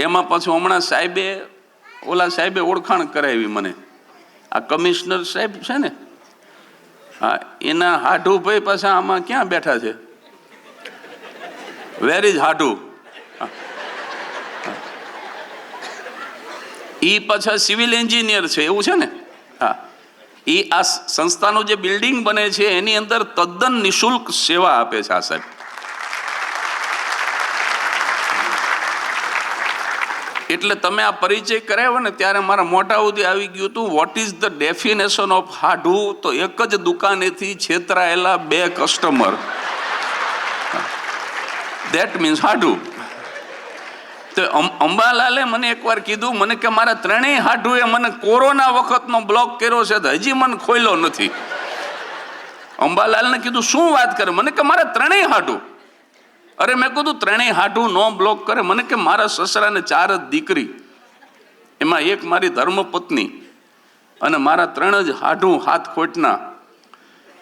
એમાં પાછું હમણાં ઓલા સાહેબે ઓળખાણ કરાવી મને, આ કમિશનર સાહેબ છે ને, હા, એના હાઢુભાઈ પાછા આમાં ક્યાં બેઠા છે? Where is હાઢુ? ઈ પાછા સિવિલ એન્જિનિયર છે એવું છે ને? હા, એ આ સંસ્થાનું જે બિલ્ડિંગ બને છે એની અંદર તદ્દન નિઃશુલ્ક સેવા આપે છે આ સાહેબ. એટલે તમે આ પરિચય કરાવ્યો ને ત્યારે મારા મોઢા સુધી આવી ગયું હતું, what is the definition of હાઢુ? તો એક જ દુકાનેથી છેતરાયેલા 2 કસ્ટમર, ધેટ મીન્સ હાઢુ. તો અંબાલાલે મને એકવાર કીધું, મને કે મારા 3 હાઢુએ મને કોરોના વખતનો બ્લોક કર્યો છે, હજી મને ખોલ્યો નથી. અંબાલાલને કીધું શું વાત કરે? મને કે મારા 3 હાઢુ. અરે મેં કીધું 3 હાઢુ નો બ્લોક કરે? મને કે મારા સસરાને 4 જ દીકરી, એમાં એક મારી ધર્મપત્ની, અને મારા 3 જ હાઢુ હાથ ખોટના,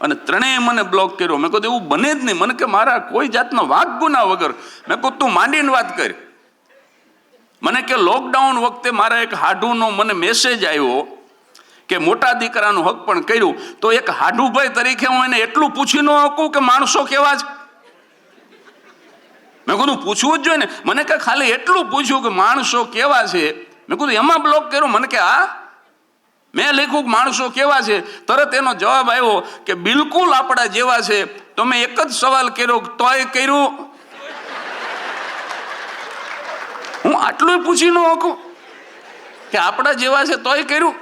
અને 3 મને બ્લોક કર્યો. મેં કીધું એવું બને જ નહીં. મને કે મારા કોઈ જાતનો વાંક ગુના વગર. મેં કીધું તું માંડીને વાત કરી. મને કે લોકડાઉન વખતે મારા એક હાઢુનો મને મેસેજ આવ્યો કે મોટા દીકરાનું હક પણ કર્યું, તો એક હાઢુભાઈ તરીકે હું એને એટલું પૂછી ન શકું કે માણસો કેવા છે? મેં કીધું પૂછવું જ જોઈએ ને. મને કે ખાલી એટલું પૂછ્યું કે માણસો કેવા છે. મેં કીધું એમાં બ્લોક કર્યો? મને કે હા, મેં લખ્યું કે માણસો કેવા છે. તરત એનો જવાબ આવ્યો કે બિલકુલ આપણા જેવા છે. તો મેં એક જ સવાલ કર્યો, તોય કર્યું? હું આટલું પૂછી ન શકું કે આપણા જેવા છે તોય કર્યું?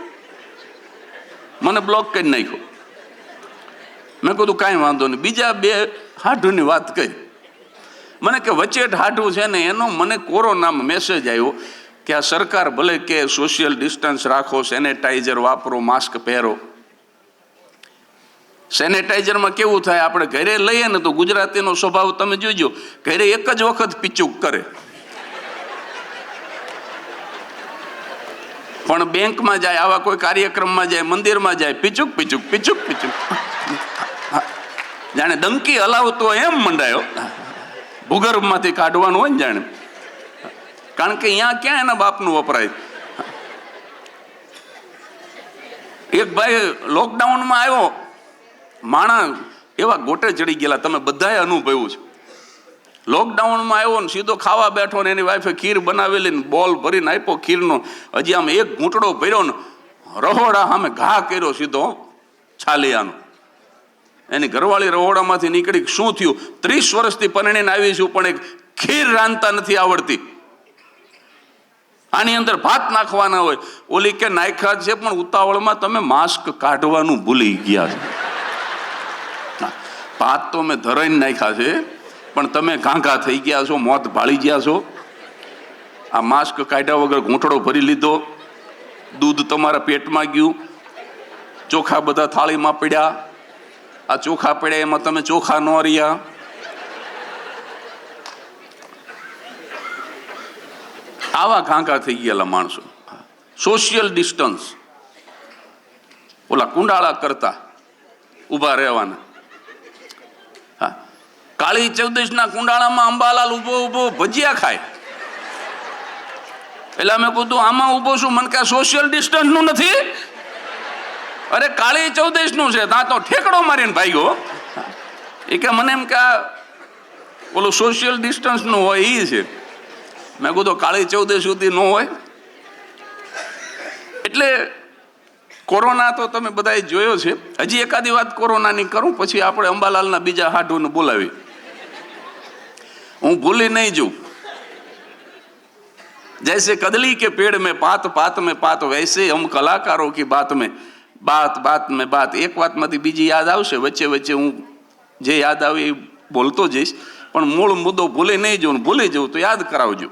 મને બ્લોક કરી નાખ્યો. મેં કીધું કાંઈ વાંધો નહીં. બીજા 2 હાઢુની વાત કરી. મને કે વચેટ હાઢુ છે ને, એનો મને કોરોનામાં મેસેજ આવ્યો કે આ સરકાર ભલે કે સોશિયલ ડિસ્ટન્સ રાખો, સેનેટાઈઝર વાપરો, માસ્ક પહેરો. સેનેટાઈઝરમાં કેવું થાય, આપણે ઘરે લઈએ ને તો ગુજરાતીનો સ્વભાવ તમે જોજો, ઘરે એક જ વખત પીચુક કરે, પણ બેંકમાં જાય, આવા કોઈ કાર્યક્રમમાં જાય, મંદિરમાં જાય, પીચુક પીચુક પીચુક પીચુક, જાણે ડંકી હલાવતો એમ મંડાયો. ભૂગર્ભમાંથી કાઢવાનું હોય ને જાણે, કારણ કે અહીંયા ક્યાં એના બાપનું વપરાય. એક ભાઈ લોકડાઉનમાં આવ્યો, માણસ એવા ગોટે ચડી ગયેલા, તમે બધાએ અનુભવ્યું છે. લોકડાઉનમાં આવ્યો ને સીધો ખાવા બેઠો ને એની વાઈફે ખીર બનાવેલી ને બોલ ભરીને આપ્યો ખીરનો. હજી આમ એક ઘૂંટડો ભર્યો ને રહોડા સામે ઘા કર્યો સીધો છાલિયાનો. એની ઘરવાળી રહોડામાંથી નીકળી, શું થયું? 30 વર્ષથી પરણીને આવી છું પણ એક ખીર રાંધતા નથી આવડતી. આની અંદર ભાત નાખવાના હોય. ઓલી કે નાખ્યા છે પણ ઉતાવળમાં તમે માસ્ક કાઢવાનું ભૂલી ગયા છો. ભાત તો મેં ધરાઈને નાખ્યા છે પણ તમે ઘાંઘા થઈ ગયા છો, મોત ભાળી ગયા છો. આ માસ્ક કાઢ્યા વગર ઘૂંટડો ભરી લીધો, દૂધ તમારા પેટમાં ગયું, ચોખા બધા થાળીમાં પડ્યા. આ ચોખા પડ્યા એમાં તમે ચોખા ન રહ્યા. આવા ઘાંઘા થઈ ગયેલા માણસો. સોશિયલ ડિસ્ટન્સ, ઓલા કુંડાળા કરતા ઊભા રહેવાના. હા, કાળી ચૌદશના કુંડાળામાં અંબાલાલ ઊભો ભજીયા ખાય. એટલે અમે કીધું આમાં ઊભો છું, મને કે સોશિયલ ડિસ્ટન્સ નું નથી. અરે કાળી ચૌદશ નું છે. ત્યાં તો ઠેકડો મારીને ભાગ્યો. એ કે મને એમ કે ઓલું સોશિયલ ડિસ્ટન્સ નું હોય એ છે. મેં કીધું કાળી ચૌદશ સુધી ન હોય. એટલે કોરોના તો તમે બધાએ જોયો છે. હજી એકાદી વાત કોરોનાની કરું, પછી આપણે અંબાલાલના બીજા હાઢુને બોલાવી. હું ભૂલી નહીં જઉં. जैसे कदली के पेड़ में पात पात में पात, वैसे हम कलाकारों की बात में बात में बात. एक વાતમાંથી બીજી યાદ આવશે, વચ્ચે વચ્ચે હું જે યાદ આવે એ બોલતો જઈશ, પણ મૂળ મુદ્દો ભૂલી નહીં જવું. ભૂલી જવું તો યાદ કરાવજો.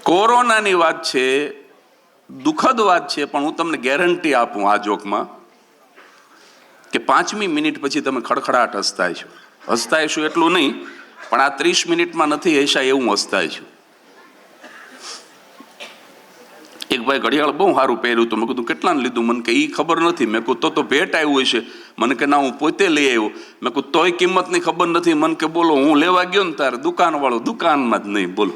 કોરોનાની વાત છે, દુઃખદ વાત છે, પણ હું તમને ગેરંટી આપું આ જોકમાં કે 5મી મિનિટ પછી તમે ખડખડાટ હસતા છો. હસતા છો એટલું નહીં, પણ આ 30 મિનિટમાં નથી હસા એવું હસતા છું. એક ભાઈ ઘડિયાળ બહુ સારું પહેર્યું હતું. મેં કીધું કેટલાને લીધું? મને કે એ ખબર નથી. મેં કહું તો ભેટ આવ્યું હશે. મને કે ના, હું પોતે લઈ આવ્યો. મેં કહું તોય કિંમતની ખબર નથી? મને કે બોલો, હું લેવા ગયો ને તારે દુકાનવાળો દુકાનમાં જ નહીં. બોલો,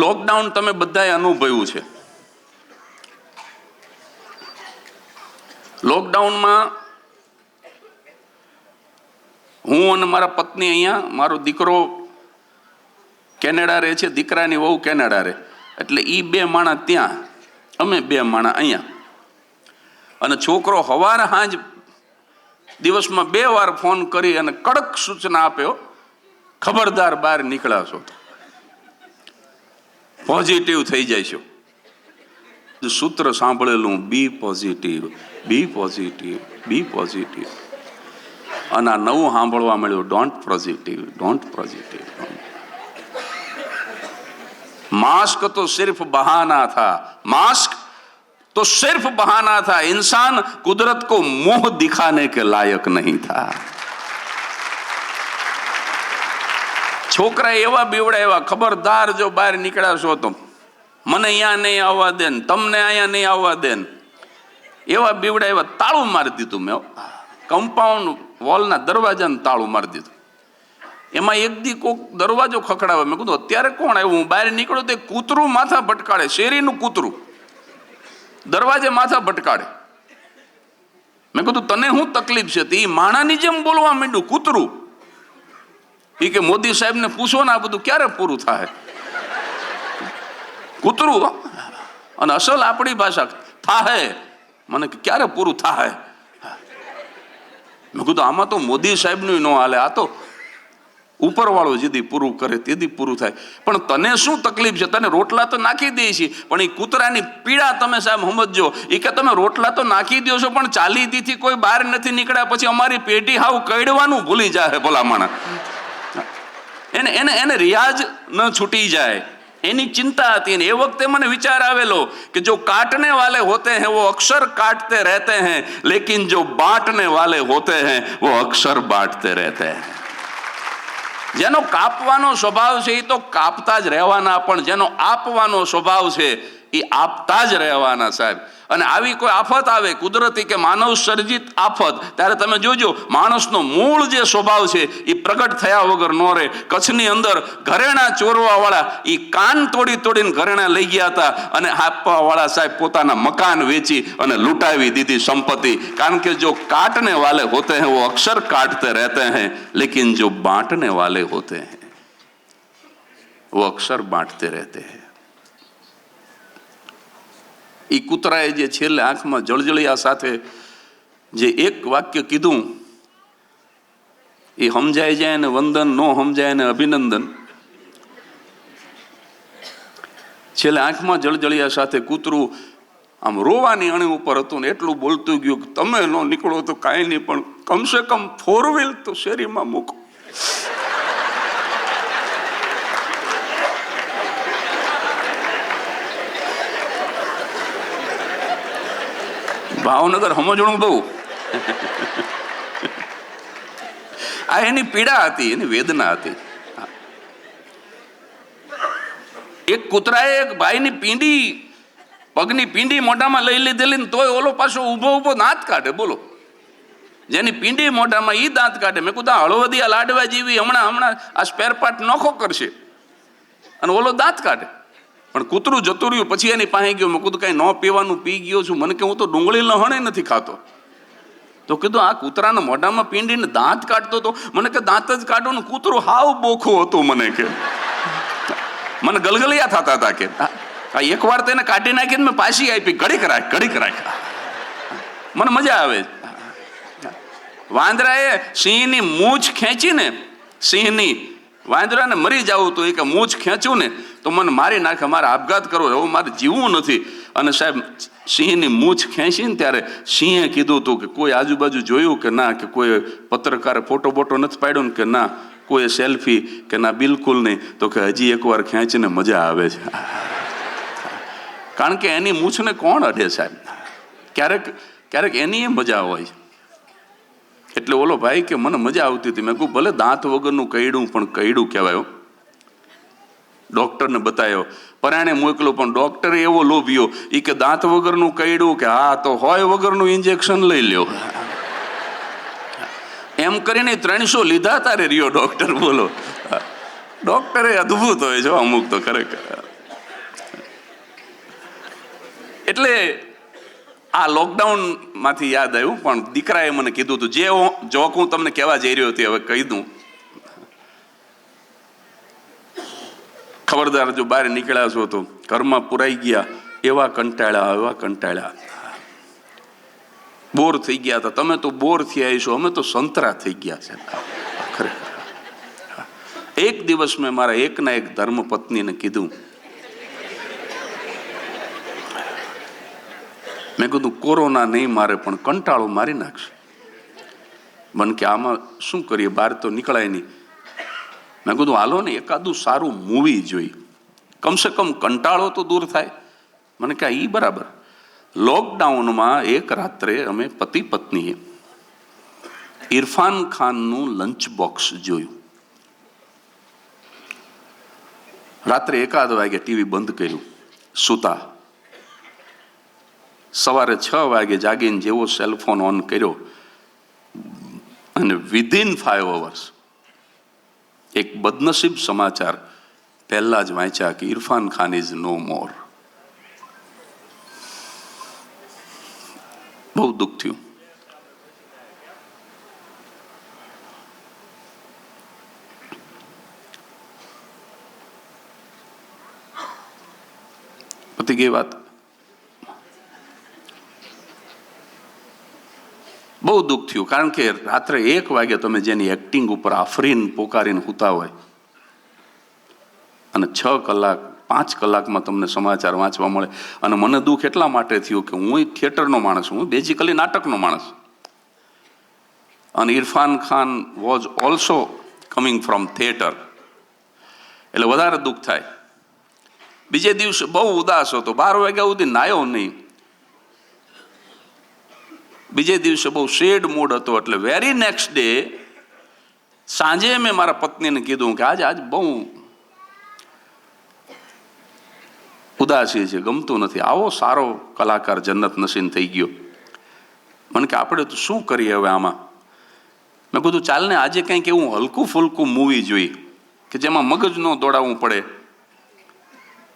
લોકડાઉન તમે બધાએ અનુભવ્યું છે. લોકડાઉનમાં હું અને મારા પત્ની અહીંયા, મારો દીકરો કેનેડા રહે છે, દીકરાની વહુ કેનેડા રહે, એટલે એ 2 માણા ત્યાં, અમે 2 માણા અહીંયા. અને છોકરો સવારે સાંજ દિવસમાં 2 વાર ફોન કરી અને કડક સૂચના આપ્યો, ખબરદાર બહાર નીકળાશો તો પોઝિટિવ થઈ જાય છો. સૂત્ર સાંભળેલું, B positive, B positive, B positive. અને આ નવું સાંભળવા મળ્યું, don't positive, don't positive. Mask तो सिर्फ बहाना था, मास्क तो सिर्फ बहाना था, इंसान कुदरत को मुंह दिखाने के लायक नहीं था. છોકરા એવા બીવડાવ્યા, ખબરદાર જો બહાર નીકળાશો તો મને અહીંયા નહીં આવવા દે, તમને અહીંયા નહીં આવવા દે. એવા બીવડાવ્યા, તાળું મારી દીધું મેં. કમ્પાઉન્ડ વોલના દરવાજાને તાળું મારી દીધું. એમાં એક દી કોક દરવાજો ખખડાવે. મેં કીધું અત્યારે કોણ આવ્યું? હું બહાર નીકળ્યો તે કૂતરું માથા ભટકાડે, શેરીનું કૂતરું દરવાજે માથા ભટકાડે. મેં કીધું તને શું તકલીફ છે? તે માણાની જેમ બોલવા માંડ્યું, કૂતરું. એ કે મોદી સાહેબને પૂછો ને આ બધું ક્યારે પૂરું થાય? કૂતરું. અને અસલ આપણી ભાષા થાય. મને કે ક્યારે પૂરું થાય? મેં કીધું આમાં તો મોદી સાહેબનું ન હાલે, આ તો ઉપરવાળો જેથી પૂરું કરે તેથી પૂરું થાય. પણ તને શું તકલીફ છે? તને રોટલા તો નાખી દે છે, પણ એ કૂતરાની પીડા તમે સાહેબ સમજજો. એ કે તમે રોટલા તો નાખી દો છો, પણ 40 દીથી કોઈ બહાર નથી નીકળ્યા, પછી અમારી પેટી હાવ કડવાનું ભૂલી જાય ભલા માણસ. એને રિયાજ ન છૂટી જાય એની ચિંતા હતી. એ વખતે મને વિચાર આવેલો કે જો કાટને વાલે હોતે हैं वो अक्सर काटते रहते हैं, लेकिन जो बांटने वाले होते हैं वो अक्सर बांटते रहते हैं. જેનો કાપવાનો સ્વભાવ છે એ તો કાપતા જ રહેવાના, પણ જેનો આપવાનો સ્વભાવ છે એ આપતા જ રહેવાના સાહેબ. અને આવી કોઈ આફત આવે, કુદરતી કે માનવ સર્જિત આફત, ત્યારે તમે જોજો માણસનો મૂળ જે સ્વભાવ છે એ પ્રગટ થયા વગર ન રહે. કચ્છની અંદર ઘરેણા ચોરવા વાળા એ કાન તોડીને ઘરેણા લઈ ગયા હતા, અને આપવા વાળા સાહેબ પોતાના મકાન વેચી અને લૂંટાવી દીધી સંપત્તિ. કારણ કે જો કાટને વાલે હોતે हैं वो अक्सर काटते रहते हैं, लेकिन जो बांटने वाले होते हैं वो अक्सर बांटते रहते हैं. એ કૂતરાએ જે છેલ્લે આંખમાં જળજળિયા સાથે જે એક વાક્ય કીધું, એ સમજાય જાય ને વંદન, ન સમજાય ને અભિનંદન. છેલ્લે આંખમાં જળજળિયા સાથે કૂતરું આમ રોવાની અણી ઉપર હતું ને એટલું બોલતું ગયું કે તમે ન નીકળો તો કાંઈ નહીં, પણ કમસે કમ 4 વ્હીલ તો શેરીમાં મૂકો. ભાવનગર સમજણું બહુ. આ એની પીડા હતી, એની વેદના હતી. એક કૂતરાએ એક ભાઈની પીંડી, પગની પીંડી મોઢામાં લઈ લીધેલી ને તોય ઓલો પાછો ઊભો દાંત કાઢે. બોલો, જેની પીંડી મોઢામાં ઈ દાંત કાઢે. મેં કીધું હળવદિયા લાડવા જેવી હમણાં આ સ્પેર પાર્ટ નોખો કરશે અને ઓલો દાંત કાઢે. પણ કૂતરું જતું રહ્યું. પછી એની પાસે ગયો. મેં કીધું કાંઈ ન પીવાનું પી ગયો છું? મને કે હું તો ડુંગળી લહણે નથી ખાતો. તો કીધું આ કૂતરાના મોઢામાં પીંડીને દાંત કાઢતો હતો. મને કે દાંત જ કાઢો ને. કૂતરું હાવ બોખું હતું. મને કે મને ગલગલિયા થતા હતા કે એકવાર તેને કાઢી નાખીને મેં પાછી આપી, ઘડીક રાખ. મને મજા આવે. વાંદરાએ સિંહની મૂછ ખેંચીને, સિંહની વાંદરાને મરી જવું તો એ કે મૂછ ખેંચ્યું ને તો મને મારી નાખે, મારે આપઘાત કરવો, એવું મારે જીવવું નથી. અને સાહેબ સિંહની મૂછ ખેંચીને ત્યારે સિંહે કીધું હતું કે કોઈ આજુબાજુ જોયું કે ના, કે કોઈ પત્રકારે ફોટો બોટો નથી પાડ્યો ને કે ના, કોઈ સેલ્ફી કે ના, બિલકુલ નહીં. તો કે હજી એકવાર ખેંચીને મજા આવે છે. કારણ કે એની મૂછને કોણ અડે સાહેબ? ક્યારેક એની મજા હોય. એટલે ઓલો ભાઈ કે મને મજા આવતી હતી. મેં કહું ભલે દાંત વગરનું કૈડું પણ કૈડું કહેવાય. ડોક્ટરને બતાવ્યો, પરાણે મોકલો, પણ ડોક્ટરે એવો લોભ્યો, એ કે દાંત વગરનું કૈડું, કે હા તો હોય વગરનું ઇન્જેક્શન લઈ લ્યો. એમ કરીને 300 લીધા તારે રહ્યો ડોક્ટર. બોલો, ડોક્ટરે અદભુત હોય છે અમુક તો ખરેખર. એટલે આ લોકડાઉન માંથી યાદ આવ્યું, પણ દીકરાએ મને કીધું હતું, જે જોક હું તમને કહેવા જઈ રહ્યો હતી હવે કહી દઉં. ખબરદાર જો બહાર નીકળ્યા છો તો ઘરમાં પુરાઈ ગયા, એવા કંટાળ્યા, બોર થઈ ગયા હતા. તમે તો બોર થયા છો, અમે તો સંતરા થઈ ગયા છે ખરેખર. એક દિવસ મેં મારા એકના એક ધર્મપત્નીને કીધું, મેં કીધું કોરોના નહીં મારે પણ કંટાળો મારી નાખશે. મને કે આમાં શું કરીએ, બહાર તો નીકળાય નહીં. મેં કીધું હાલો ને એકાદું સારું મૂવી જોઈ, કમસે કમ કંટાળો તો દૂર થાય. મને કહે ઈ બરાબર. લોકડાઉનમાં એક રાત્રે અમે પતિ પત્નીએ ઇરફાન ખાનનું લંચ બોક્સ જોયું. રાત્રે 1 વાગે ટીવી બંધ કર્યું, સૂતા. સવારે 6 વાગે જાગીને જેવો સેલફોન ઓન કર્યો અને વિધિન 5 hours એક બદનસીબ સમાચાર પહેલા જ વાંચ્યા કે ઇરફાન ખાન ઇઝ નો મોર. બહુ દુઃખ થયું. પતી ગઈ વાત. બહુ દુઃખ થયું, કારણ કે રાત્રે 1 વાગે તમે જેની એક્ટિંગ ઉપર આફરીન પોકારીને સૂતા હોય અને 6 કલાક 5 કલાકમાં તમને સમાચાર વાંચવા મળે. અને મને દુઃખ એટલા માટે થયું કે હું થિયેટરનો માણસ, હું બેઝિકલી નાટકનો માણસ, અને Irfan Khan was also coming from theatre, એટલે વધારે દુઃખ થાય. બીજે દિવસે બહુ ઉદાસ હતો, 12 વાગ્યા સુધી નાયો નહીં. બીજે દિવસે બહુ શેડ મૂડ હતો. એટલે વેરી નેક્સ્ટ ડે સાંજે મેં મારા પત્નીને કીધું કે આજ બહુ ઉદાસી છે, ગમતું નથી. આવો સારો કલાકાર જન્નત નસીન થઈ ગયો. મને કે આપણે તો શું કરીએ હવે આમાં. મેં કીધું ચાલ ને આજે કંઈક એવું હલકું ફૂલકું મૂવી જોઈ કે જેમાં મગજ ન દોડાવવું પડે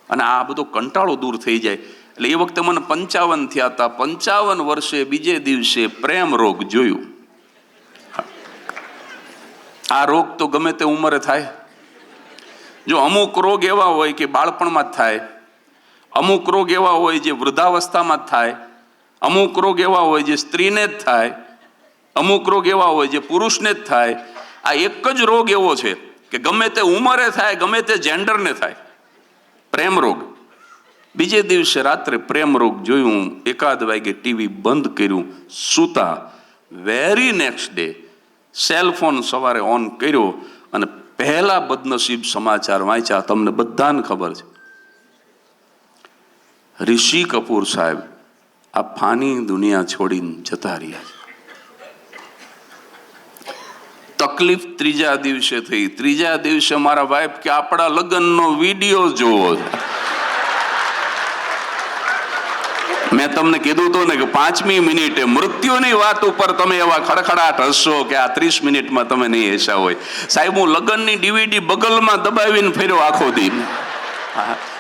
અને આ બધો કંટાળો દૂર થઈ જાય. એટલે એ વખતે મને 55 થયા હતા. 55 વર્ષે બીજે દિવસે પ્રેમ રોગ જોયું. આ રોગ તો ગમે તે ઉંમરે થાય. જો અમુક રોગ એવા હોય કે બાળપણમાં જ થાય, અમુક રોગ એવા હોય જે વૃદ્ધાવસ્થામાં જ થાય, અમુક રોગ એવા હોય જે સ્ત્રીને જ થાય, અમુક રોગ એવા હોય જે પુરુષને જ થાય. આ એક જ રોગ એવો છે કે ગમે તે ઉંમરે થાય, ગમે તે જેન્ડરને થાય, પ્રેમ રોગ. બીજે દિવસે રાત્રે પ્રેમ રોગ જોયું, 1 વાગે ટીવી બંધ કર્યું, સૂતા. વેરી નેક્સ્ટ ડે સેલફોન સવારે ઓન કર્યો અને પહેલા બદનસીબ સમાચાર વાંચ્યા. તમને બધાને ખબર છે, ઋષિ કપૂર સાહેબ આ ફાની દુનિયા છોડીને જતા રહ્યા છે. તકલીફ 3જા દિવસે થઈ. 3જા દિવસે મારા વાઈફ કે આપણા લગ્નનો વિડીયો જોવો છે. મેં તમને કીધું હતું ને કે 5મી મિનિટે મૃત્યુની વાત ઉપર તમે એવા ખડખડાટ હસશો કે આ 30 મિનિટમાં તમે નહીં હસ્યા હોય. સાહેબ હું લગ્નની DVD બગલમાં દબાવીને ફેર્યો આખો દી.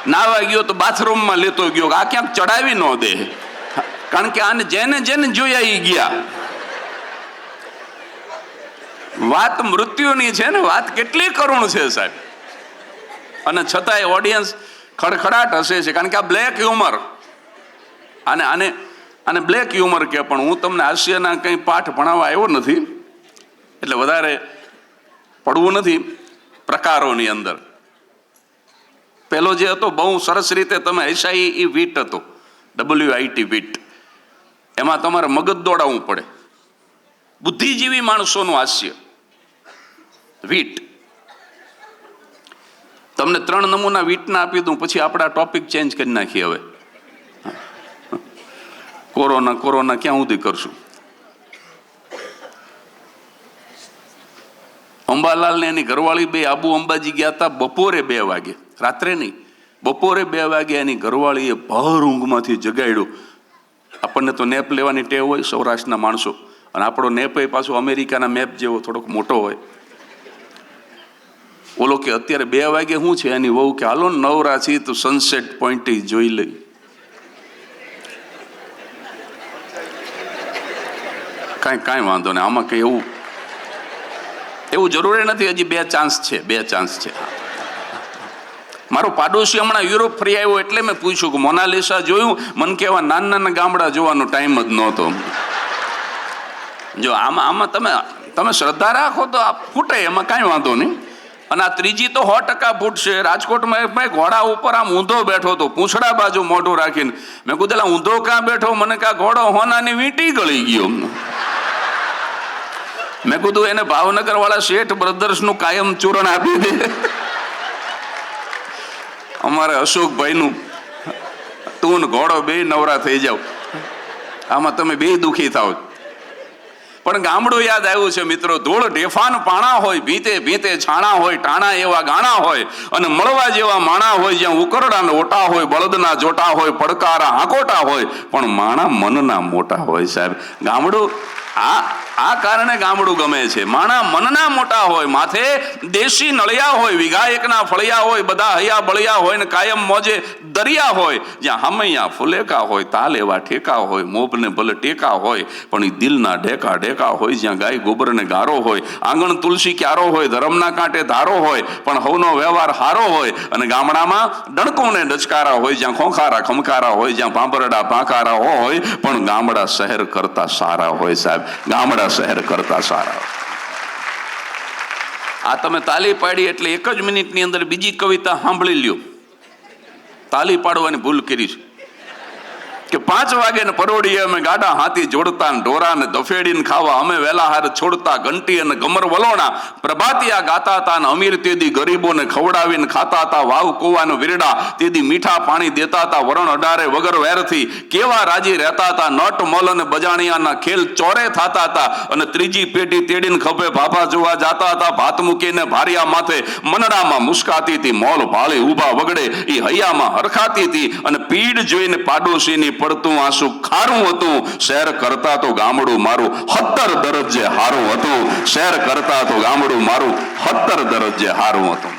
નાવા ગયો તો બાથરૂમમાં લેતો ગયો, આ ક્યાંક ચડાવી ન દે, કારણ કે આને જેને જેને જોયા એ ગયા. વાત મૃત્યુની છે ને, વાત કેટલી કરુણ છે સાહેબ. અને છતાંય ઓડિયન્સ ખડખડાટ હસે છે, કારણ કે આ બ્લેક હ્યુમર, આને બ્લેક હ્યુમર કે. પણ હું તમને હાસ્યના કંઈ પાઠ ભણાવવા આવ્યો નથી, એટલે વધારે પડવું નથી પ્રકારોની અંદર. પહેલો જે હતો બહુ સરસ રીતે તમે હસાઈ એ વીટ હતો, WIT વીટ. એમાં તમારે મગજ દોડાવવું પડે, બુદ્ધિજીવી માણસોનું હાસ્ય વીટ. તમને 3 નમૂના વીટના આપી દઉં, પછી આપણા ટોપિક ચેન્જ કરી નાખીએ. હવે કોરોના ક્યાં સુધી કરશું. અંબાલાલ ને એની ઘરવાળી બે આબુ અંબાજી ગયા હતા બપોરે 2 વાગે, રાત્રે નહીં, બપોરે 2 વાગે એની ઘરવાળીએ ભર ઊંઘમાંથી જગાડ્યો. આપણને તો નેપ લેવાની ટેવ હોય સૌરાષ્ટ્રના માણસો, અને આપણો નેપ એ પાછો અમેરિકાના મેપ જેવો થોડોક મોટો હોય. ઓલો કે અત્યારે 2 વાગે શું છે? એની વહુ કે હાલો નવરા છીએ તો સનસેટ પોઈન્ટ જોઈ લઈ. કાંઈ વાંધો નહીં, આમાં કંઈ એવું જરૂરી નથી. હજી 2 ચાન્સ છે, 2 ચાન્સ છે. મારો પાડોશી હમણાં યુરોપ ફરી આવ્યો એટલે મેં પૂછ્યું કે મોનાલિસા જોયું? મને કહેવા નાના ગામડા જોવાનો ટાઈમ જ નહોતો. જો આમાં તમે શ્રદ્ધા રાખો તો આ ફૂટે, એમાં કાંઈ વાંધો નહીં. અને આ ત્રીજી તો 100% ફૂટશે. રાજકોટમાં એક ઘોડા ઉપર આમ ઊંધો બેઠો હતો, પૂંછડા બાજુ મોઢું રાખીને. મેં કીધું ઊંધો કાં બેઠો? મને કાં ઘોડો હોનાની વીંટી ગળી ગયો. મેં કીધું એને ભાવનગર વાળા શેઠ બ્રધર્સ નું કાયમ ચૂરણ આપી દે. અમારે અશોકભાઈનું તું ઘોડો બે નવરા થઈ જાવ, આમાં તમે બે દુખી થાવ. પણ ગામડું યાદ આવ્યું છે મિત્રો. ધૂળ ઢેફાન પાણા હોય, ભીતે ભીતે છાણા હોય, ટાણા એવા ગાણા હોય, અને મળવા જેવા માણા હોય, જ્યાં ઉકરડા ઓટા હોય, બળદના જોટા હોય, પડકારા હાકોટા હોય, પણ માણા મનના મોટા હોય. સાહેબ ગામડું આ કારણે ગામડું ગમે છે. માણા મનના મોટા હોય, માથે દેશી નળિયા હોય, વીઘા એકના ફળિયા હોય, બધા હૈયા બળિયા હોય ને કાયમ મોજે દરિયા હોય, જ્યાં હમૈયા ફુલેકા હોય, તાલ એવા ઠેકા હોય, મોભને ભલે ટેકા હોય, પણ એ દિલના ઢેકા ઢેકા હોય, જ્યાં ગાય ગોબરને ગારો હોય, આંગણ તુલસી ક્યારો હોય, ધરમના કાંટે ધારો હોય, પણ હવનો વ્યવહાર હારો હોય. અને ગામડામાં ડણકોને ડચકારા હોય, જ્યાં ખોખારા ખમકારા હોય, જ્યાં પાંપરડા પાંકારા હોય, પણ ગામડા શહેર કરતા સારા હોય. સાહેબ ગામડા શહેર કરતા સારા. આ તમે તાલી પાડી એટલે 1 જ મિનિટની અંદર બીજી કવિતા સાંભળી લ્યો. તાલી પાડવાની ભૂલ કરી છે કે 5 વાગે ને પરોડીએ અમે ગાડા હાથી જોડતા, ઢોરા ને દફેડીને ખાવા અમે વેલા હાર છોડતા, ઘંટી અને ગમર વલોણા પ્રભાતિયા ગાતા હતા, ને અમીર તેદી ગરીબોને ખવડાવીને ખાતા હતા, વાવ કુવાનો વીરડા તેદી મીઠા પાણી દેતા હતા, વરણ અડારે વગર વેરથી કેવા રાજી રહેતા હતા, નટ મોલ અને બજાણિયાના ખેલ ચોરે થતા હતા, અને ત્રીજી પેઢી તેડીને ખભે ભાભા જોવા જાતા હતા, ભાત મૂકીને ભારિયા માથે મનડામાં મુસ્કાતી હતી, મોલ ભાળી ઊભા વગડે એ હૈયામાં હરખાતી હતી, અને પીડ જોઈને પાડોશીની પડતું આંસુ ખારું હતું. શહેર કરતા તો ગામડું મારું 70 દરજ્જે હારું હતું. શહેર કરતા તો ગામડું મારું 70 દરજ્જે હારું હતું.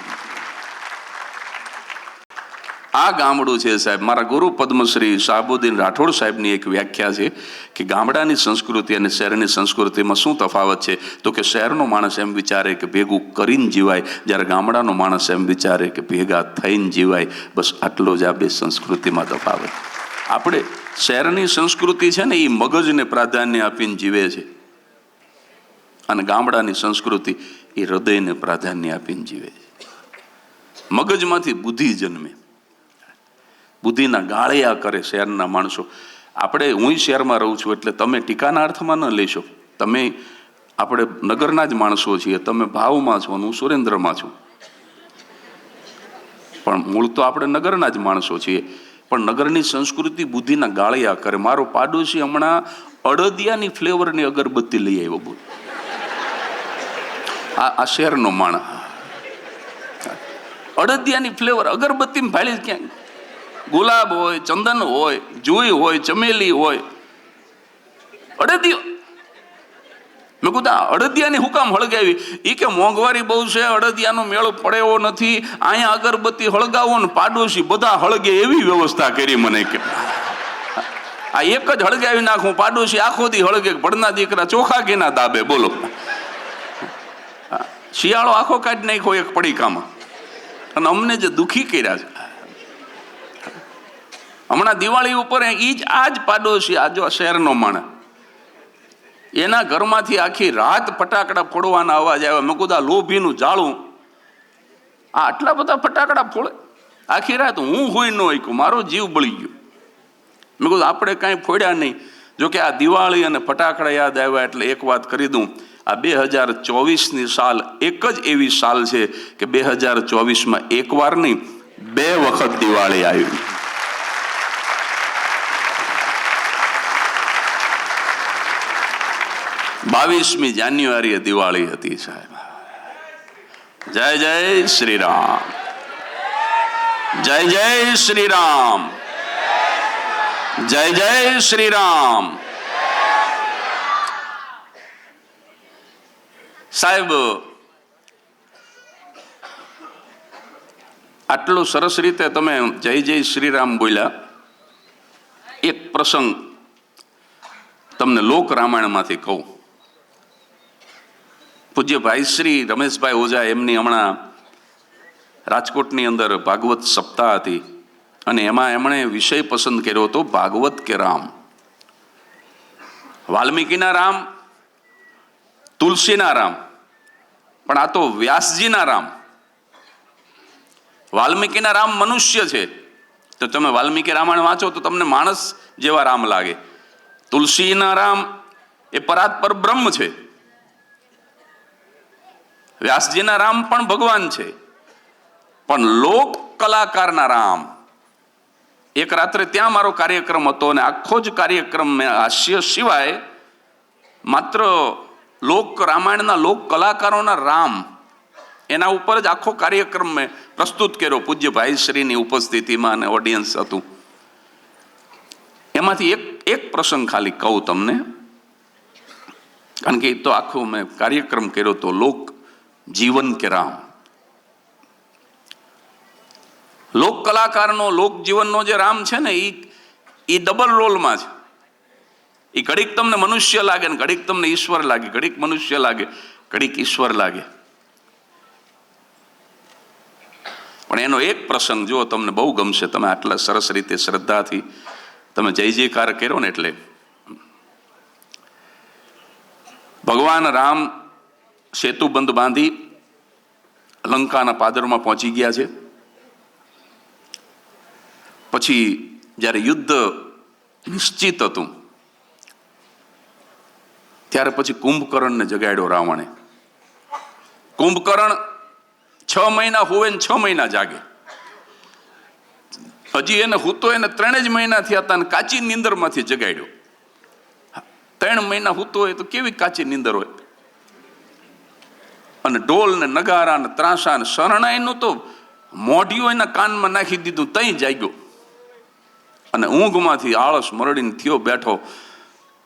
આ ગામડું છે સાહેબ. મારા ગુરુ પદ્મશ્રી શાહબુદ્દીન રાઠોડ સાહેબની એક વ્યાખ્યા છે કે ગામડાની સંસ્કૃતિ અને શહેરની સંસ્કૃતિમાં શું તફાવત છે? તો કે શહેરનો માણસ એમ વિચારે કે ભેગું કરીને જીવાય, જ્યારે ગામડાનો માણસ એમ વિચારે કે ભેગા થઈને જીવાય. બસ આટલો જ આ બે સંસ્કૃતિમાં તફાવત. આપણે શહેરની સંસ્કૃતિ છે ને એ મગજને પ્રાધાન્ય આપીને જીવે છે, અને ગામડાની સંસ્કૃતિ એ હૃદયને પ્રાધાન્ય આપીને જીવે છે. મગજમાંથી બુદ્ધિ જન્મે, બુદ્ધિના ગાળિયા કરે શહેરના માણસો. હું શહેરમાં રહું છું એટલે તમે ટીકાના અર્થમાં ન લેશો. આપણે નગરના જ માણસો છીએ. તમે ભાવમાં છો, હું સુરેન્દ્રમાં છું, પણ મૂળ તો આપણે નગરના જ માણસો છીએ. પણ નગરની સંસ્કૃતિ બુદ્ધિના ગાળિયા કરે. મારો પાડોશી હમણાં અડદિયાની ફ્લેવરની અગરબત્તી લઈ આવ્યો. બોલ, આ શહેરનો માણસ અડદિયાની ફ્લેવર અગરબત્તી ભાળી ક્યાંક. ગુલાબ હોય, ચંદન હોય, જુઈ હોય, ચમેલી હોય, અડદિયો. મેં કીધું અડદિયાની હુકામ હળગાવી? એ કે મોંઘવારી બહુ છે, અડદિયાનો મેળ પડેવો નથી, અહીંયા અગરબત્તી હળગાવો ને પાડોશી બધા હળગે એવી વ્યવસ્થા કરી. મને કે આ એક જ હળગાવી નાખું, પાડોશી આખો દી હળગે. ભડના દીકરા ચોખા ઘીના દાબે. બોલો, શિયાળો આખો કાઢી નાખ્યો એક પડીકામાં, અને અમને જે દુખી કર્યા છે. હમણાં દિવાળી ઉપર આ જ પાડોશી, આ જો શહેરનો માણસ, એના ઘરમાંથી આખી રાત ફટાકડા ફોડવાના અવાજ આવ્યા. મેં કીધું આ લોભીનું જાળું આ આટલા બધા ફટાકડા ફોડે આખી રાત? હું હોઈ ન હોય, મારો જીવ બળી ગયો. મેં કીધું આપણે કાંઈ ફોડ્યા નહીં. જોકે આ દિવાળી અને ફટાકડા યાદ આવ્યા એટલે એક વાત કરી દઉં. આ 2024ની સાલ એક જ એવી સાલ છે કે 2024માં એક વાર નહીં 2 વખત દિવાળી આવી. 22મી જાન્યુઆરીએ દિવાળી હતી સાહેબ. જય જય શ્રી રામ, જય જય શ્રી રામ, જય જય શ્રી રામ. સાહેબ, આટલું સરસ રીતે તમે જય જય શ્રી રામ બોલ્યા. એક પ્રસંગ તમને લોક રામાયણમાંથી કહું. પૂજ્ય ભાઈ શ્રી રમેશભાઈ ઓઝા એમની હમણાં રાજકોટની અંદર ભાગવત સપ્તાહ હતી અને એમાં એમણે વિષય પસંદ કર્યો હતો ભાગવત કે રામ. વાલ્મીકીના રામ, તુલસીના રામ, પણ આ તો વ્યાસજીના રામ. વાલ્મીકીના રામ મનુષ્ય છે, તો તમે વાલ્મીકી રામાયણ વાંચો તો તમને માણસ જેવા રામ લાગે. તુલસીના રામ એ પરાત્પર બ્રહ્મ છે. વ્યાસજીના રામ પણ ભગવાન છે, પણ લોક કલાકારના રામ. એક રાત્રે ત્યાં મારો કાર્યક્રમ હતો અને આખો જ કાર્યક્રમ મેં હાસ્ય સિવાય માત્ર લોક રામાયણના લોક કલાકારોના રામ એના ઉપર જ આખો કાર્યક્રમ મેં પ્રસ્તુત કર્યો પૂજ્ય ભાઈશ્રીની ઉપસ્થિતિમાં અને ઓડિયન્સ હતું. એમાંથી એક પ્રસંગ ખાલી કહું તમને, કારણ કે એ તો આખો મેં કાર્યક્રમ કર્યો તો લોક જીવન કે રામ. લોક કલાકારનો લોક જીવનનો જે રામ છે ને એ ડબલ રોલમાં છે. એ ઘડીક તમને મનુષ્ય લાગે ને ઘડીક તમને ઈશ્વર લાગે, ઘડીક મનુષ્ય લાગે, ઘડીક ઈશ્વર લાગે. પણ એનો એક પ્રસંગ જો તમને બહુ ગમશે. તમે આટલા સરસ રીતે શ્રદ્ધાથી તમે જય જયકાર કર્યો ને, એટલે ભગવાન રામ સેતુબંધ બાંધી લંકાના પાદરમાં પહોંચી ગયા છે. પછી જ્યારે યુદ્ધ નિશ્ચિત હતું ત્યારે પછી કુંભકર્ણને જગાડ્યો રાવણે. કુંભકર્ણ 6 મહિના હોવે ને 6 મહિના જાગે. હજી એને હૂતો એને 3 જ મહિના થયા હતા અને કાચી નીંદરમાંથી જગાડ્યો. 3 મહિના હૂતો હોય તો કેવી કાચી નીંદર હોય. અને ઢોલ ને નગારા ને ત્રાસા ને શરણાઈનું તો મોઢિયું એના કાનમાં નાખી દીધું, તઈ જાગ્યો. અને ઊંઘમાંથી આળસ મરડીને થયો બેઠો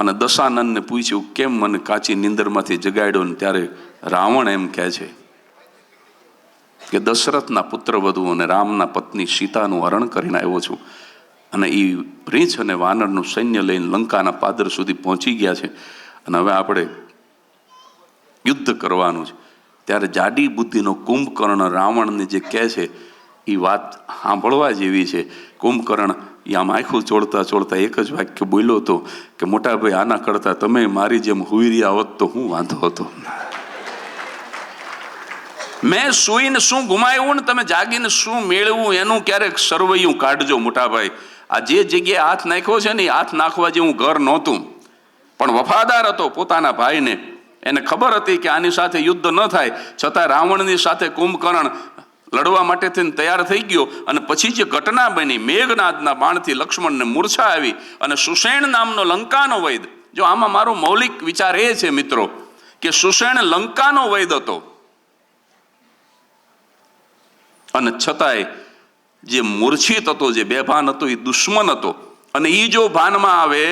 અને દશાનંદને પૂછ્યું કેમ મને કાચી નીંદરમાંથી જગાડ્યો. ને ત્યારે રાવણ એમ કહે છે કે દશરથના પુત્ર વધુ અને રામના પત્ની સીતાનું હરણ કરીને આવ્યો છું અને એ રીંછ અને વાનરનું સૈન્ય લઈને લંકાના પાદર સુધી પહોંચી ગયા છે અને હવે આપણે યુદ્ધ કરવાનું છે. ત્યારે જાડી બુદ્ધિનો કુંભકર્ણ રાવણને જે કહે છે એ વાત સાંભળવા જેવી છે. કુંભકર્ણ આમ આંખું ચોળતા ચોળતા એક જ વાક્ય બોલ્યો હતો કે મોટા ભાઈ, આના કરતા તમે મારી જેમ હુઈ રહ્યા હોત તો હું વાંધો હતો. મેં સૂઈને શું ગુમાવ્યું ને તમે જાગીને શું મેળવ્યું એનું ક્યારેક સરવૈયું કાઢજો મોટા ભાઈ. આ જે જગ્યાએ હાથ નાખ્યો છે ને એ હાથ નાખવા જેવું ઘર નહોતું, પણ વફાદાર હતો પોતાના ભાઈને. એને ખબર હતી કે આની સાથે યુદ્ધ ન થાય, છતાં રાવણની સાથે કુંભકર્ણ લડવા માટે થઈને તૈયાર થઈ ગયો. અને પછી જે ઘટના બની, મેઘનાદના બાણથી લક્ષ્મણને મૂર્છા આવી અને સુષેણ નામનો લંકાનો વૈદ. જો આમાં મારો મૌલિક વિચાર એ છે મિત્રો કે સુષેણ લંકાનો વૈદ હતો અને છતાંય જે મૂર્છિત હતો, જે બેભાન હતો, એ દુશ્મન હતો. અને એ જો ભાનમાં આવે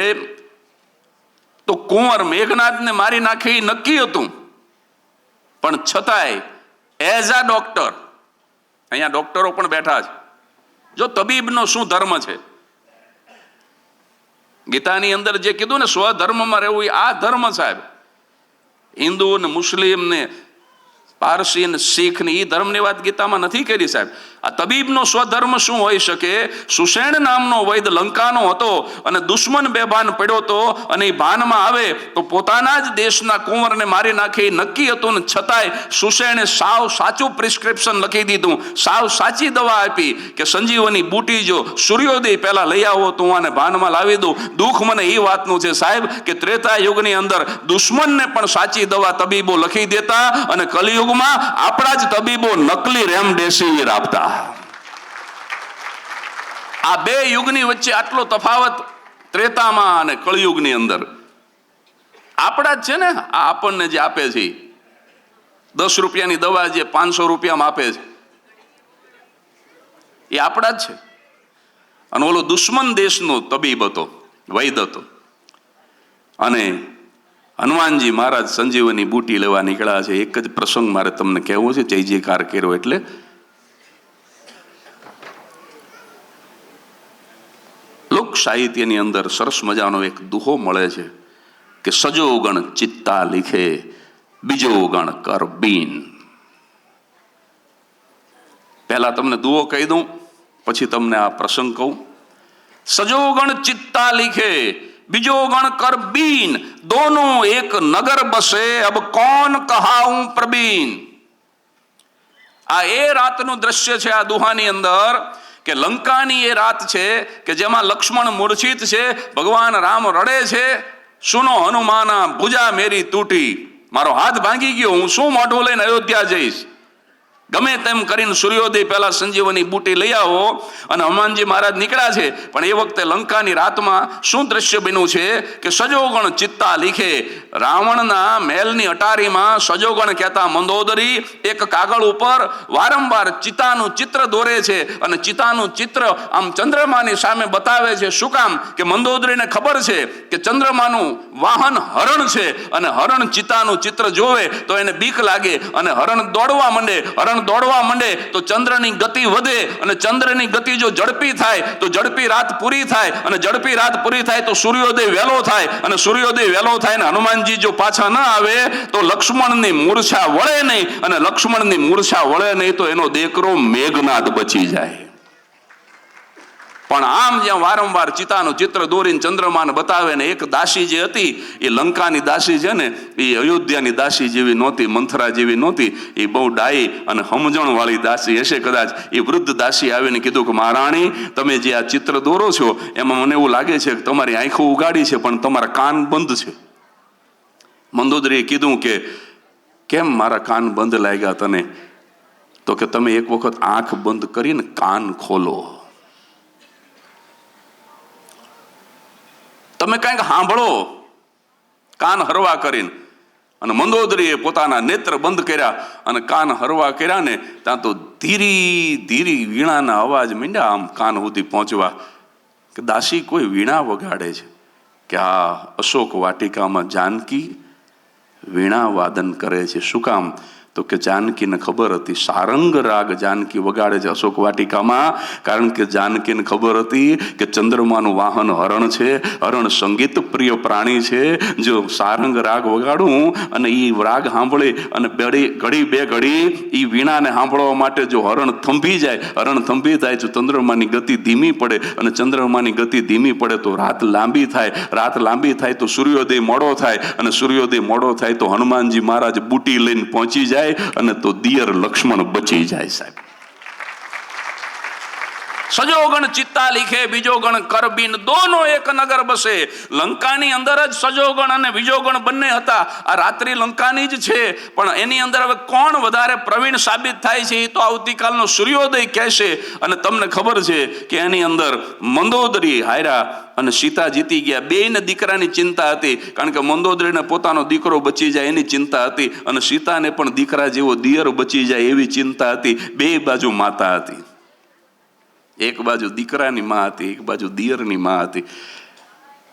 તો કુંવર મેઘનાદને મારી નાખે એ નક્કી હતું. પણ છતાંય એઝ અ ડોક્ટર, અહીંયા ડોક્ટરો પણ બેઠા છે, જો તબીબનો શું ધર્મ છે. ગીતાની અંદર જે કીધું ને સ્વધર્મમાં રહેવું, આ ધર્મ સાહેબ. હિન્દુ ને મુસ્લિમ ને પારસી ને શીખ ને એ ધર્મની વાત ગીતામાં નથી કરી સાહેબ. આ તબીબનો સ્વધર્મ શું હોઈ શકે? સુષેણ નામનો વૈદ લંકાનો હતો અને દુશ્મન બેભાન પડ્યો હતો અને એ ભાનમાં આવે તો પોતાના જ દેશના કુંવરને મારી નાખે નક્કી હતું. ને છતાંય સુષેણે સાવ સાચું પ્રિસ્ક્રિપ્શન લખી દીધું, સાવ સાચી દવા આપી કે સંજીવની બુટી જો સૂર્યોદય પહેલા લઈ આવો તો હું આને ભાનમાં લાવી દઉં. દુઃખ મને એ વાતનું છે સાહેબ કે ત્રેતા યુગની અંદર દુશ્મનને પણ સાચી દવા તબીબો લખી દેતા અને કલિયુગ આપણા જ તબીબો નકલી રેમડેસિવિર આપતા. આ બે યુગની વચ્ચે આટલો તફાવત ત્રેતામાં અને કળિયુગની અંદર આપણા જ છે ને. આ આપણને જે આપે છે ₹10ની દવા જે 500 રૂપિયામાં આપે છે એ આપણા જ છે. અને ઓલો દુશ્મન દેશનો તબીબ હતો, વૈદ હતો. અને હનુમાનજી મહારાજ સંજીવની બુટી લેવા નીકળ્યા છે. એક જ પ્રસંગ મારે તમને કહેવો છે, જય જયકાર કર્યો એટલે. લોક સાહિત્યની અંદર સરસ મજાનો એક દુહો મળે છે કે સજો ગણ ચિત્તા લીખે, બીજો ગણ કર બીન. પહેલા તમને દુહો કહી દઉં, પછી તમને આ પ્રસંગ કહું. સજો ગણ ચિત્તા લીખે, બીજો ગણ કર બીન, दोनों एक नगर बसे, अब कौन कहाऊं प्रवीण. આ એ રાતનું દ્રશ્ય છે આ દુહાની અંદર કે લંકાની એ રાત છે કે જેમાં લક્ષ્મણ મૂર્છિત છે, ભગવાન રામ રડે છે. સુનો હનુમાના ભુજા મેરી તૂટી, મારો હાથ ભાંગી ગયો, હું શું મોઢું લઈને અયોધ્યા જઈશ. ગમે તેમ કરીને સૂર્યોદય પહેલા સંજીવની બુટી લઈ આવો. અને હનુમાનજી મહારાજ નીકળ્યા છે. પણ એ વખતે લંકાની રાતમાં શું દ્રશ્ય બન્યું છે કે સજોગણ ચિત્તા લીખે. રાવણના મહેલની અટારીમાં સજોગણ કહેતા મંદોદરી એક કાગળ ઉપર વારંવાર ચિતાનું ચિત્ર દોરે છે. અને ચિતાનું ચિત્ર આમ ચંદ્રમાની સામે બતાવે છે. શું કામ? કે મંદોદરીને ખબર છે કે ચંદ્રમાનું વાહન હરણ છે, અને હરણ ચિતાનું ચિત્ર જોવે તો એને બીક લાગે અને હરણ દોડવા માંડે. હરણ દોડવા માંડે તો ચંદ્રની ગતિ વધે, અને ચંદ્રની ગતિ જો ઝડપી થાય તો ઝડપી રાત પૂરી થાય, અને ઝડપી રાત પૂરી થાય તો સૂર્યોદય વહેલો થાય, અને સૂર્યોદય વહેલો થાય ને હનુમાનજી જો પાછા ન આવે તો લક્ષ્મણની મૂર્છા વળે નહીં, અને લક્ષ્મણની મૂર્છા વળે નહીં તો એનો દીકરો મેઘનાદ બચી જાય. પણ આમ જ્યાં વારંવાર ચિતાનું ચિત્ર દોરીને ચંદ્રમાને બતાવે ને, એક દાસી જે હતી એ લંકાની દાસી છે ને, એ અયોધ્યાની દાસી જેવી નહોતી, મંથરા જેવી નહોતી. એ બહુ ડાઈ અને સમજણ વાળી દાસી હશે કદાચ. એ વૃદ્ધ દાસી આવીને કીધું કે મહારાણી, તમે જે આ ચિત્ર દોરો છો એમાં મને એવું લાગે છે કે તમારી આંખો ઉગાડી છે પણ તમારા કાન બંધ છે. મંદોદરીએ કીધું કે કેમ મારા કાન બંધ લાગ્યા તને? તો કે તમે એક વખત આંખ બંધ કરીને કાન ખોલો, તમે કંઈક સાંભળો, કાન હરવા કરીને. અને મંદોદરીએ પોતાના નેત્ર બંધ કર્યા અને કાન હરવા કર્યા ને ત્યાં તો ધીરી ધીરી વીણાના અવાજ માંડ્યા આમ કાન સુધી પહોંચવા. કે દાસી કોઈ વીણા વગાડે છે કે આ અશોક વાટિકામાં જાનકી વીણા વાદન કરે છે. શું કામ? તો કે જાનકીને ખબર હતી સારંગ રાગ જાનકી વગાડે છે અશોક વાટિકામાં, કારણ કે જાનકીને ખબર હતી કે ચંદ્રમાનું વાહન હરણ છે, હરણ સંગીત પ્રિય પ્રાણી છે. જો સારંગ રાગ વગાડું અને એ રાગ સાંભળે અને ઘડી બે ઘડી એ વીણાને સાંભળવા માટે જો હરણ થંભી જાય, હરણ થંભી થાય તો ચંદ્રમાની ગતિ ધીમી પડે, અને ચંદ્રમાની ગતિ ધીમી પડે તો રાત લાંબી થાય, રાત લાંબી થાય તો સૂર્યોદય મોડો થાય, અને સૂર્યોદય મોડો થાય તો હનુમાનજી મહારાજ બુટી લઈને પહોંચી જાય, અને તો દિયર લક્ષ્મણ બચી જાય. સાહેબ, સજો ગણ ચિત્તા લીખે, બીજો ગણ કરબીન, દોનો એક નગર બસે. લંકાની અંદર જ સજોગણ અને બીજોગણ બંને હતા. આ રાત્રિ લંકાની જ છે, પણ એની અંદર હવે કોણ વધારે પ્રવીણ સાબિત થાય છે એ તો આવતીકાલનો સૂર્યોદય કહેશે. અને તમને ખબર છે કે એની અંદર મંદોદરી હાર્યા અને સીતા જીતી ગયા. બેયને દીકરાની ચિંતા હતી, કારણ કે મંદોદરીને પોતાનો દીકરો બચી જાય એની ચિંતા હતી, અને સીતાને પણ દીકરા જેવો દિયર બચી જાય એવી ચિંતા હતી. બે બાજુ માતા હતી, એક બાજુ દીકરાની માં હતી, એક બાજુ દિયરની માં હતી.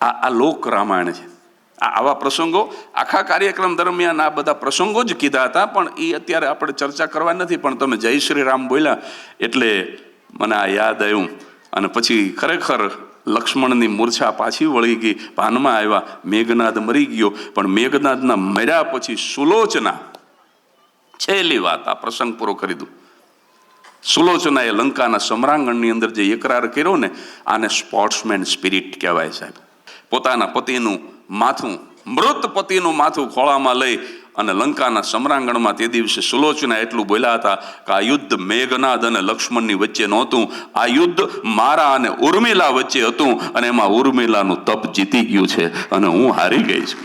આ લોક રામાયણ છે. આવા પ્રસંગો આખા કાર્યક્રમ દરમિયાન આ બધા પ્રસંગો જ કીધા હતા, પણ એ અત્યારે આપણે ચર્ચા કરવા નથી. પણ તમે જય શ્રી રામ બોલ્યા એટલે મને આ યાદ આવ્યું. અને પછી ખરેખર લક્ષ્મણની મૂર્છા પાછી વળી ગઈ, ભાનમાં આવ્યા, મેઘનાદ મરી ગયો. પણ મેઘનાદના મર્યા પછી સુલોચના, છેલ્લી વાત આ પ્રસંગ પૂરો કરી દઉં. સુલોચનાએ લંકાના સમરાંગણની અંદર જે એકરાર કર્યો ને, આને સ્પોર્ટ્સમેન સ્પિરિટ કહેવાય. સાહેબ, પોતાના પતિનું માથું, મૃત પતિનું માથું ખોળામાં લઈ અને લંકાના સમરાંગણમાં તે દિવસે સુલોચના એટલું બોલ્યા હતા કે આ યુદ્ધ મેઘનાદ અને લક્ષ્મણની વચ્ચે નહોતું, આ યુદ્ધ મારા અને ઉર્મિલા વચ્ચે હતું, અને એમાં ઉર્મિલાનું તપ જીતી ગયું છે અને હું હારી ગઈ છું.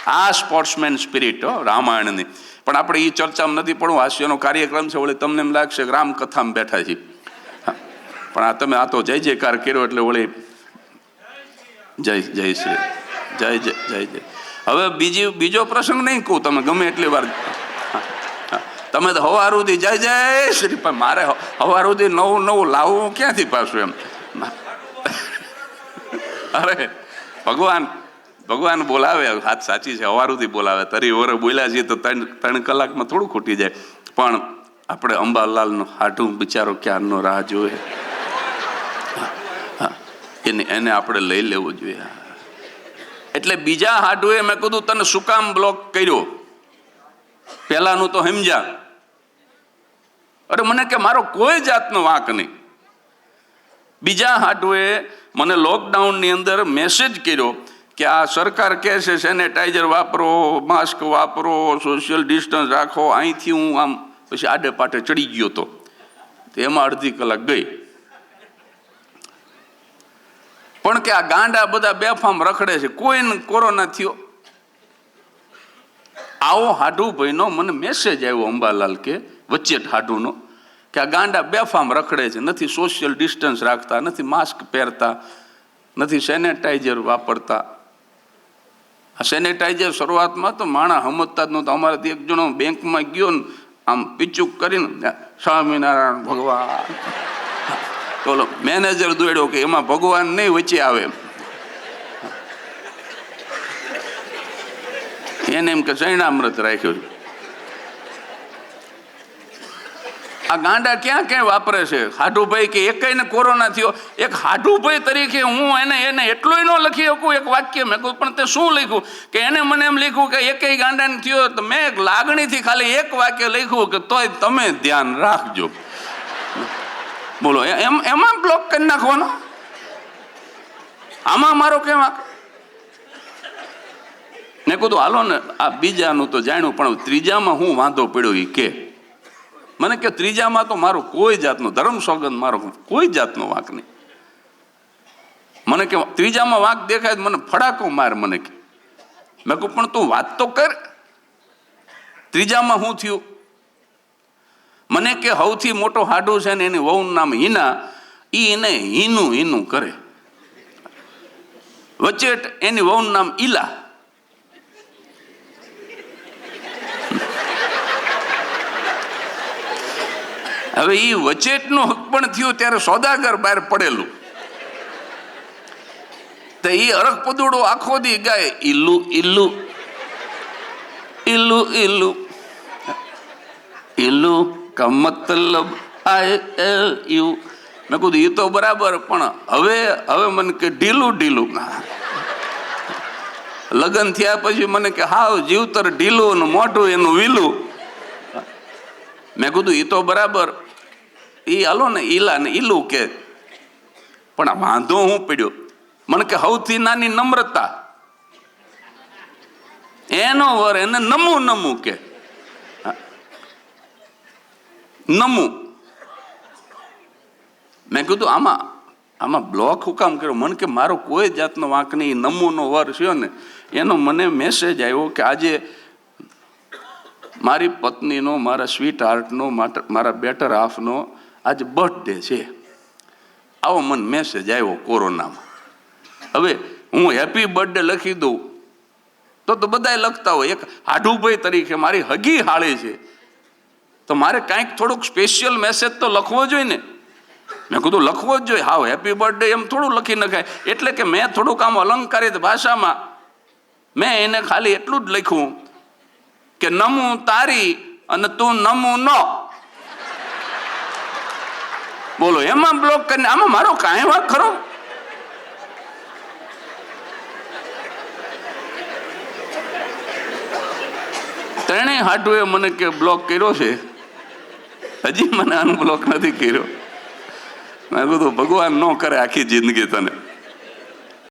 આ સ્પોર્ટ્સમેન સ્પિરિટ રામાયણની. પણ આપણે એ ચર્ચામાં નથી પડવું, હાસ્યનો કાર્યક્રમ છે. વળી તમને એમ લાગશે કે રામકથામાં બેઠા છીએ, પણ આ તમે આ તો જય જયકાર કર્યો એટલે વળી જય જય શ્રી જય જય જય જય. હવે બીજો પ્રસંગ નહીં કહું, તમે ગમે એટલી વાર તમે તો હવાર સુધી જય જય શ્રી, પણ મારે હવાર સુધી નવું નવું લાવવું ક્યાંથી પાછું એમ. અરે ભગવાન બોલાવે, વાત સાચી છે, હવાર સુધી બોલાવે. તરી ઓરે બોલ્યા છીએ તો 3 કલાકમાં થોડું ખૂટી જાય. પણ આપણે અંબાલાલનું હાડું બિચારો ક્યારનો રાહ જોવે, એને આપણે લઈ લેવું જોઈએ. એટલે બીજા હાડુએ મેં કીધું તને શું કામ બ્લોક કર્યો, પેલાનું તો સમજ્યા. અરે મને કે મારો કોઈ જાતનો વાંક નહીં. બીજા હાડુએ મને લોકડાઉનની અંદર મેસેજ કર્યો કે આ સરકાર કહે છે સેનેટાઈઝર વાપરો, માસ્ક વાપરો, સોશિયલ ડિસ્ટન્સ રાખો. અહીંથી હું આમ પછી આડે પાટે ચડી ગયો હતો, એમાં અડધી કલાક ગઈ. પણ કે આ ગાંડા બધા બેફામ રખડે છે, કોઈને કોરોના થયો. આવો હાડુભાઈનો મને મેસેજ આવ્યો અંબાલાલ કે વચ્ચે હાડુનો, કે આ ગાંડા બેફામ રખડે છે, નથી સોશિયલ ડિસ્ટન્સ રાખતા, નથી માસ્ક પહેરતા, નથી સેનેટાઈઝર વાપરતા. આ સેનેટાઈઝર શરૂઆતમાં તો માણસ સમજતા જ નહોતા. અમારાથી એક જણો બેંકમાં ગયો ને આમ પીચુક કરીને સ્વામિનારાયણ ભગવાન, તો મેનેજર દોડ્યો કે એમાં ભગવાન નહીં વચ્ચે આવે. એને એમ કે ચૈણામૃત રાખ્યું. આ ગાંડા ક્યાં ક્યાં વાપરે છે. હાડુભાઈ કે એકને કોરોના થયો. એક હાડુભાઈ તરીકે હું એને એટલું ન લખી શકું એક વાક્ય. મેં કહ્યું પણ તે શું લખ્યું, કે એને મને એમ લખ્યું કે એકેય ગાંડાને થયો. તો મેં એક લાગણીથી ખાલી એક વાક્ય લખ્યું કે તોય તમે ધ્યાન રાખજો. બોલો એમાં બ્લોક કરી નાખવાનો, આમાં મારો કેમ? મેં કીધું હાલો ને આ બીજાનું તો જાણ્યું, પણ ત્રીજામાં હું વાંધો પડ્યો એ કે. મને કે ત્રીજામાં તો મારો કોઈ જાતનો ધર્મ સોગંદ, મારો કોઈ જાતનો વાંક નહીં. મને કે ત્રીજામાં વાંક દેખાય મને ફડાકો માર. મને કે મેં કહું પણ તું વાત તો કર, ત્રીજામાં શું થયું? મને કે સૌથી મોટો હાડુ છે ને એની વહુનું નામ હિના, એને હીનું કરે. વચ્ચે એની વહુનું નામ ઈલા. હવે એ વચેટનું હક પણ થયું ત્યારે સોદાગર બહાર પડેલું. તો એ અરખ પદુડો આખો દી ગાય ઈલ્લુ ઈલ્લુ ઈલ્લુ ઈલ્લુ ઈલ્લુ કા મતલબ આય યુ. મેં કીધું એ તો બરાબર, પણ હવે મને કે ઢીલું. લગ્ન થયા પછી મને કે હાવ જીવતર ઢીલું ને મોઢું એનું વીલું. મેં કીધું એ તો બરાબર, એ હાલો ને ઈલા ને ઈલું કે, પણ વાંધો હું પડ્યો. મને કે સૌથી નાની નમ્રતા, એનો વર એને નમું કે નમું. મેં કીધું આમાં બ્લોક હું કામ કર્યો? મને કે મારો કોઈ જાતનો વાંક નહીં. નમુનો વર છે ને એનો મને મેસેજ આવ્યો કે આજે મારી પત્નીનો, મારા સ્વીટ હાર્ટનો, મારા બેટર હાફનો આજે બર્થડે છે. આવો મને મેસેજ આવ્યો કોરોનામાં. હવે હું હેપી બર્થડે લખી દઉં તો બધાય લખતા હોય. એક હાડુભાઈ તરીકે મારી હગી હાળી છે તો મારે કાંઈક થોડુંક સ્પેશિયલ મેસેજ તો લખવો જોઈએ ને. મેં કીધું લખવો જ જોઈએ. હાવ હેપી બર્થડે એમ થોડું લખી નખાય. એટલે કે મેં થોડુંક આમ અલંકારિત ભાષામાં મેં એને ખાલી એટલું જ લખ્યું કે નમું તારી અને તું નમું ન. બોલો એમાં બ્લોક કરીને આમાં મારો કાંઈ વાંક ખરો? ત્રણેય હાડુએ મને કે બ્લોક કર્યો છે, હજી મને અનબ્લોક નથી કર્યો. મેં કીધું ભગવાન ન કરે આખી જિંદગી તને.